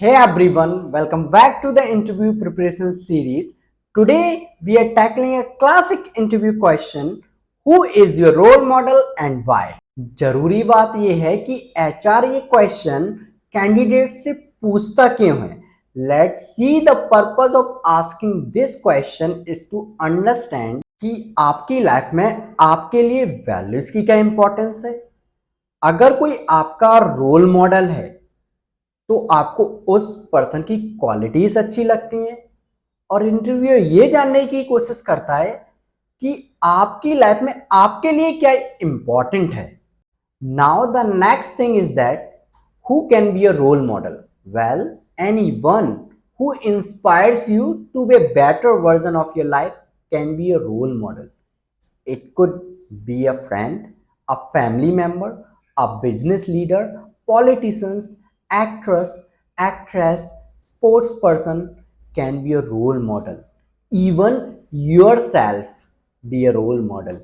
Hey everyone, welcome back to the interview preparation series. Today we are tackling a classic interview question. Who is your role model and why? जरूरी बात यह है कि HR ये question candidate से पूछता क्यों है. Let's see the purpose of asking this question is to understand कि आपकी लाइफ में आपके लिए वैल्यूज की क्या इंपॉर्टेंस है. अगर कोई आपका रोल मॉडल है तो आपको उस पर्सन की क्वालिटीज अच्छी लगती हैं और इंटरव्यूअर ये जानने की कोशिश करता है कि आपकी लाइफ में आपके लिए क्या इंपॉर्टेंट है. Now the next thing is that who can be a role model. Well, anyone who inspires you to be a better version of your life can be a role model. It could be a friend, a family member, a business leader, politicians, actress, sports person can be a role model. Even yourself be a role model.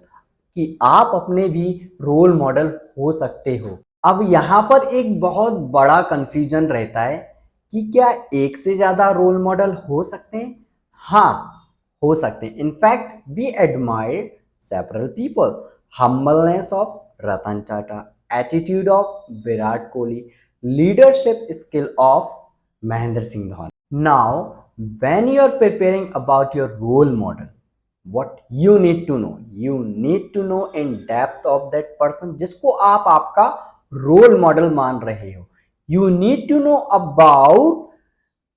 कि आप अपने भी role model हो सकते हो. अब यहाँ पर एक बहुत बड़ा कंफ्यूजन रहता है कि क्या एक से ज़्यादा रोल मॉडल हो सकते हैं. हाँ, हो सकते हैं. In fact we admire several people. Humbleness of Ratan Tata, attitude of Virat Kohli, leadership skill of Mahendra Singh Dhoni. Now, when you are preparing about your role model, what you need to know in depth of that person जिसको आप आपका role model मान रहे हो. You need to know about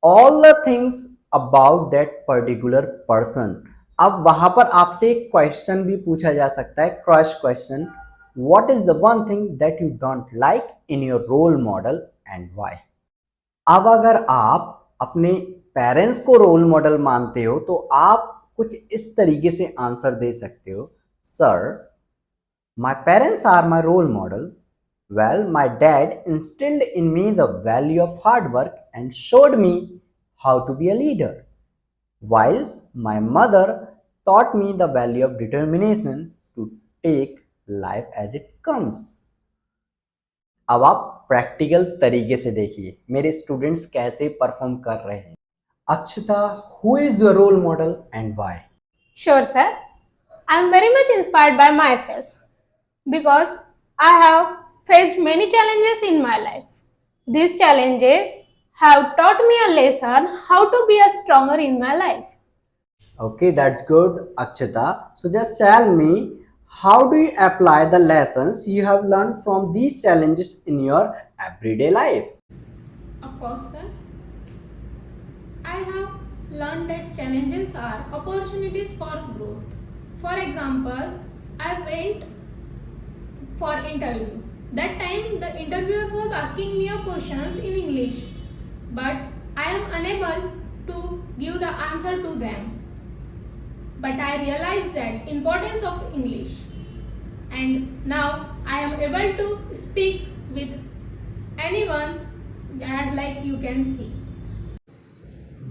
all the things about that particular person. अब वहां पर आपसे एक क्वेश्चन भी पूछा जा सकता है, crush question. What is the one thing that you don't like in your role model and why. अब अगर आप अपने पेरेंट्स को रोल मॉडल मानते हो तो आप कुछ इस तरीके से आंसर दे सकते हो. Sir, my parents are my role model. Well, my dad instilled in me the value of hard work and showed me how to be a leader, while my mother taught me the value of determination to take life as it comes. अब आप practical तरीके से देखिए मेरे students कैसे perform कर रहे हैं. Akshata, who is your role model and why? Sure, sir. I am very much inspired by myself because I have faced many challenges in my life. These challenges have taught me a lesson how to be a stronger in my life. Okay, that's good, Akshita. So just tell me, how do you apply the lessons you have learned from these challenges in your everyday life? Of course, sir. I have learned that challenges are opportunities for growth. For example, I went for interview. That time the interviewer was asking me a questions in English, but I am unable to give the answer to them. But I realized that importance of English, and now I am able to speak with anyone as like you can see.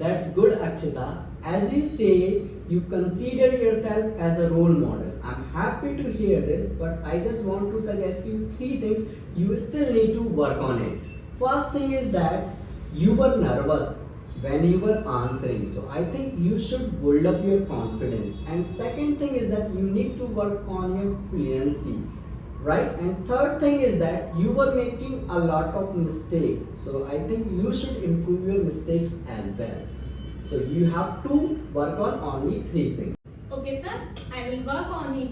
That's good, Akshita. As you say, you consider yourself as a role model. I'm happy to hear this, but I just want to suggest you three things you still need to work on it. First thing is that you were nervous when you were answering, so I think you should build up your confidence. And second thing is that you need to work on your fluency, right? And third thing is that you were making a lot of mistakes, so I think you should improve your mistakes as well. So you have to work on only three things. Okay, sir, I will work on it.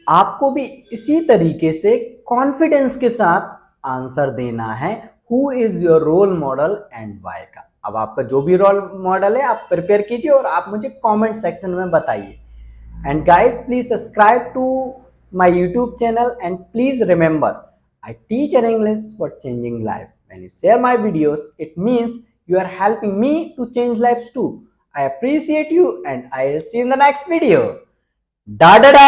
आपको भी इसी तरीके से confidence के साथ answer देना है who is your role model and why का. अब आपका जो भी रोल मॉडल है आप प्रिपेयर कीजिए और आप मुझे कमेंट सेक्शन में बताइए. And guys, please subscribe to my YouTube channel and please remember, I teach an English for changing life. When you share my videos, it means you are helping me to change lives too. I appreciate you and I'll see you in the next video. Da da da!